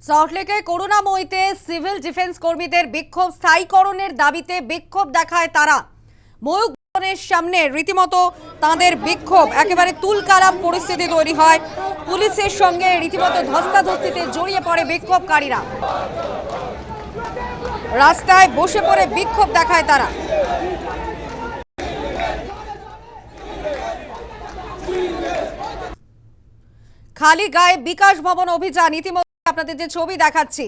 সল্টলেকে করুণাময়ীতে civil defence কর্মীদের বিক্ষোভ স্থায়ীকরণের দাবিতে বিক্ষোভ দেখায় তারা। ময়ূক ভবনের সামনে রীতিমতো তাদের বিক্ষোভ, একেবারে তুলকালাম পরিস্থিতি তৈরি হয়। পুলিশের সঙ্গে রীতিমতো ধস্তাধস্তিতে জড়িয়ে পড়ে বিক্ষোভকারীরা, রাস্তায় বসে পড়ে বিক্ষোভ দেখায় তারা। খালি গায়ে বিকাশ ভবন অভিযান, ইতিমধ্যে আপনাদের যে ছবি দেখাচ্ছি।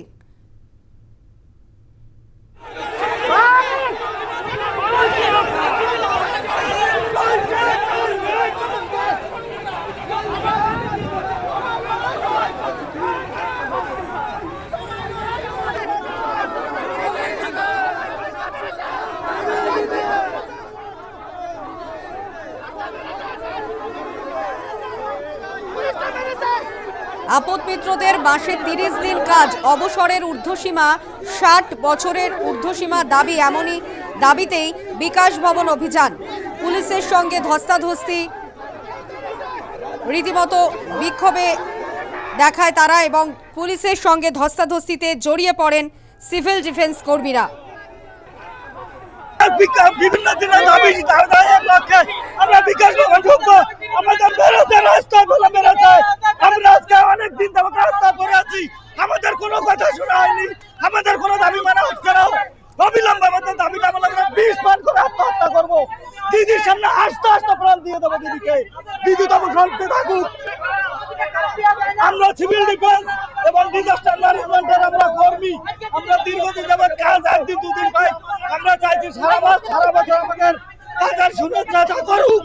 আপদ মিত্রদের মাসে 30 দিন কাজ, অবসরের ঊর্ধ্বসীমা 60 বছরের ঊর্ধ্বসীমা দাবি, এমনই দাবিতেই বিকাশ ভবন অভিযান। পুলিশের সঙ্গে ধস্তাধস্তি, রীতিমতো বিক্ষোভে দেখায় তারা এবং পুলিশের সঙ্গে ধস্তাধস্তিতে জড়িয়ে পড়েন সিভিল ডিফেন্স কর্মীরা। বিভিন্ন দিনের দাবি আমরা বিকাশ ভবন ঢুকবো, আমাদের বেরোতে রাস্তা বলে বেরোতে, আমরা আজকে অনেক দিন যাবত রাস্তা পরে আছি, আমাদের কোনো কথা শোনা হয়নি, আমাদের কোনো দাবি মানা হচ্ছে না। অবিলম্বে আমাদের দাবিটা আমরা 20 মান করে আত্মহত্যা করবো, দিদির সামনে আস্তে আস্তে প্রাণ দিয়ে দেবো দিদিকে, দিদি তখন শান্তি থাকুক। আমরা সিভিল ডিফেন্স এবং ডিজাস্টার ম্যানেজমেন্টের আমরা কর্মী, আমরা দীর্ঘদিন যাবত কাজ একদিন দুদিন পাই, আমরা চাইছি সারা বছর আমাদের কাজের সুরক্ষা করুক।